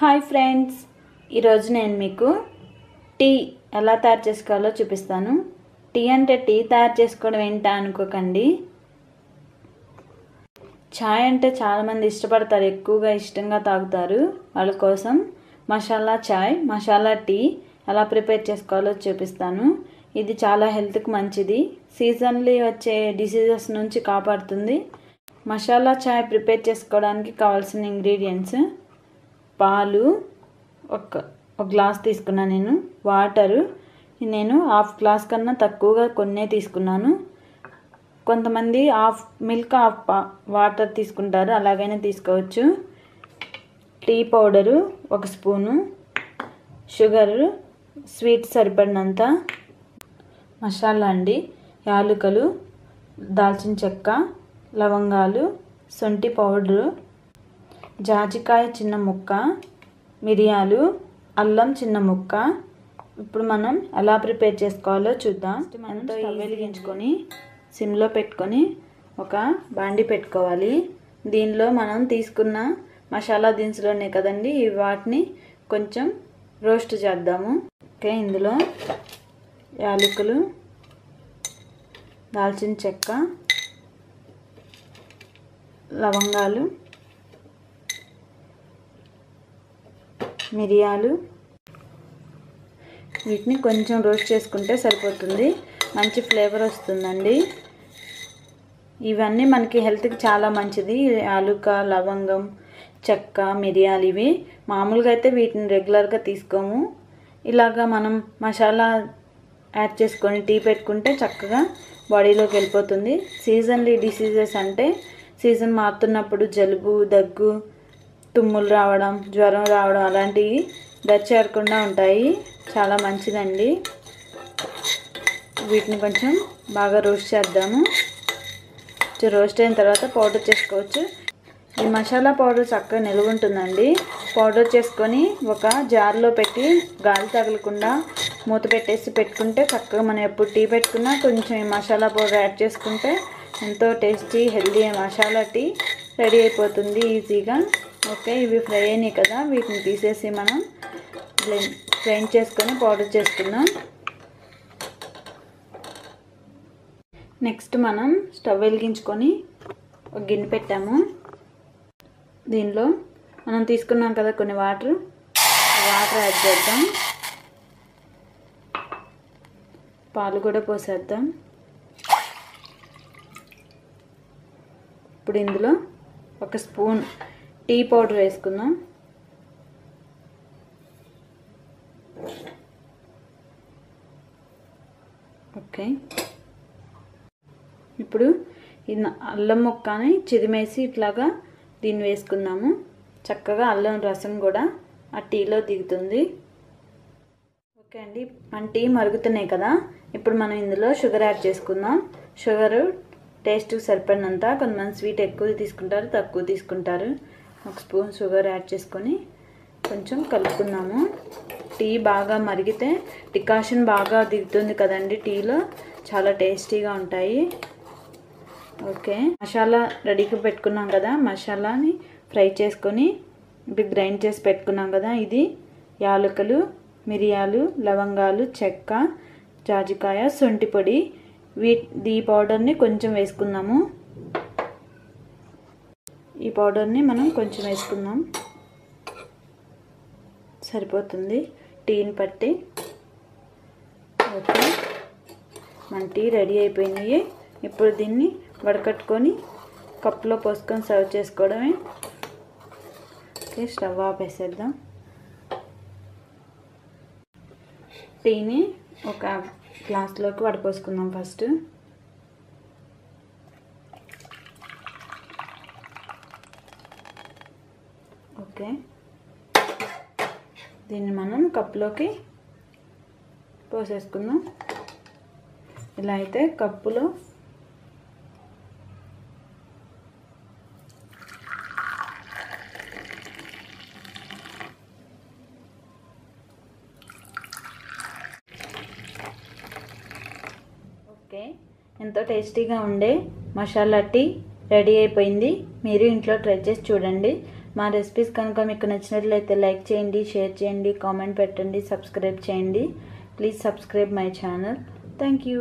Hi friends, ఈరోజు నేను మీకు టీ ఎలా తయారు చేసుకోవాలో చూపిస్తాను. టీ అంటే టీ తయారు చేసుకోవడం ఏంటా అనుకోకండి. చాయ్ అంటే చాలామంది ఇష్టపడతారు, ఎక్కువగా ఇష్టంగా తాగుతారు. వాళ్ళ కోసం మసాలా చాయ్, మసాలా టీ ఎలా ప్రిపేర్ చేసుకోవాలో చూపిస్తాను. ఇది చాలా హెల్త్కి మంచిది, సీజన్లీ వచ్చే డిసీజెస్ నుంచి కాపాడుతుంది. మసాలా చాయ్ ప్రిపేర్ చేసుకోవడానికి కావాల్సిన ఇంగ్రీడియంట్స్: పాలు ఒక గ్లాస్ తీసుకున్నాను. నేను వాటరు నేను హాఫ్ గ్లాస్ కన్నా తక్కువగా కొన్నే తీసుకున్నాను. కొంతమంది హాఫ్ మిల్క్ హాఫ్ వాటర్ తీసుకుంటారు, అలాగైనా తీసుకోవచ్చు. Tea powder 1 spoon, sugar sweet సరిపడినంత, మసాలా అండి యాలకులు, దాల్చిన చెక్క, లవంగాలు, శొంఠి పౌడరు, జాజికాయ చిన్న ముక్క, మిరియాలు, అల్లం చిన్న ముక్క. ఇప్పుడు మనం ఎలా ప్రిపేర్ చేసుకోవాలో చూద్దాం. మనం స్టవ్ వెలిగించుకొని సిమ్లో పెట్టుకొని ఒక బాండి పెట్టుకోవాలి. దీనిలో మనం తీసుకున్న మసాలా దినుసులు ఉన్నాయి కదండి, వాటిని కొంచెం రోస్ట్ చేద్దాము. ఓకే, ఇందులో యాలకులు, దాల్చిన చెక్క, లవంగాలు, మిరియాలు, వీటిని కొంచెం రోస్ట్ చేసుకుంటే సరిపోతుంది, మంచి ఫ్లేవర్ వస్తుందండి. ఇవన్నీ మనకి హెల్త్కి చాలా మంచిది. యాలుక, లవంగం, చెక్క, మిరియాలు ఇవి మామూలుగా అయితే వీటిని రెగ్యులర్గా తీసుకోము. ఇలాగా మనం మసాలా యాడ్ చేసుకొని టీ పెట్టుకుంటే చక్కగా బాడీలోకి వెళ్ళిపోతుంది. సీజన్లీ డిసీజెస్ అంటే సీజన్ మారుతున్నప్పుడు జలుబు, దగ్గు, తుమ్ములు రావడం, జ్వరం రావడం అలాంటివి దచ్చేరకుండా ఉంటాయి. చాలా మంచిదండి. వీటిని కొంచెం బాగా రోస్ట్ చేద్దాము. రోస్ట్ అయిన తర్వాత పౌడర్ చేసుకోవచ్చు. ఈ మసాలా పౌడర్ చక్కగా నిల్వ ఉంటుందండి. పౌడర్ చేసుకొని ఒక జార్లో పెట్టి గాలి తగలకుండా మూత పెట్టేసి పెట్టుకుంటే చక్కగా మనం ఎప్పుడు టీ పెట్టుకున్నా కొంచెం ఈ మసాలా పౌడర్ యాడ్ చేసుకుంటే ఎంతో tasty healthy masala tea ready అయిపోతుంది ఈజీగా. ఓకే, ఇవి ఫ్రై అయినాయి కదా, వీటిని తీసేసి మనం గ్రైండ్ చేసుకొని పౌడర్ చేసుకుందాం. నెక్స్ట్ మనం స్టవ్ వెలిగించుకొని ఒక గిన్నె పెట్టాము. దీనిలో మనం తీసుకున్నాం కదా కొన్ని వాటర్ యాడ్ చేద్దాం. పాలు కూడా పోసేద్దాం. ఇప్పుడు ఇందులో 1 స్పూన్ టీ పౌడర్ వేసుకుందాం. ఓకే, ఇప్పుడు ఈ అల్లం ముక్కని చిదిమేసి ఇట్లాగా దీన్ని వేసుకుందాము. చక్కగా అల్లం రసం కూడా ఆ టీలో దిగుతుంది. ఓకే అండి, మన టీ మరుగుతున్నాయి కదా, ఇప్పుడు మనం ఇందులో షుగర్ యాడ్ చేసుకుందాం. షుగరు టేస్ట్కి సరిపడినంత, కొంతమంది స్వీట్ ఎక్కువ తీసుకుంటారు, తక్కువ తీసుకుంటారు. 1 స్పూన్ షుగర్ యాడ్ చేసుకొని కొంచెం కలుపుకుందాము. టీ బాగా మరిగితే డికాషన్ బాగా దిగుతుంది కదండి, టీలో చాలా టేస్టీగా ఉంటాయి. ఓకే, మసాలా రెడీగా పెట్టుకున్నాం కదా, మసాలాని ఫ్రై చేసుకొని ఇప్పుడు గ్రైండ్ చేసి పెట్టుకున్నాం కదా, ఇది యాలకులు, మిరియాలు, లవంగాలు, చెక్క, జాజికాయ, శొంఠి పొడి, ఈ పౌడర్ని కొంచెం వేసుకుందాము. ఈ పౌడర్ని మనం కొంచెం వేసుకుందాం, సరిపోతుంది టీని పట్టి. ఓకే, మన టీ రెడీ అయిపోయినాయి. ఇప్పుడు దీన్ని వడకట్టుకొని కప్పులో పోసుకొని సర్వ్ చేసుకోవడమే. ఓకే, స్టవ్ ఆపేసేద్దాం. టీని ఒక గ్లాస్లోకి వడపోసుకుందాం ఫస్ట్. ఓకే, దీన్ని మనం కప్పులోకి పోసేసుకుందాం. ఇలా అయితే కప్పులో ఓకే, ఎంతో టేస్టీగా ఉండే మసాలా టీ రెడీ అయిపోయింది. మీరు ఇంట్లో ట్రై చేసి చూడండి. మా రెసిపీస్ కనుక మీకు నచ్చినట్లయితే లైక్ చేయండి, షేర్ చేయండి, కామెంట్ పెట్టండి, సబ్స్క్రైబ్ చేయండి. Please subscribe my channel. Thank you.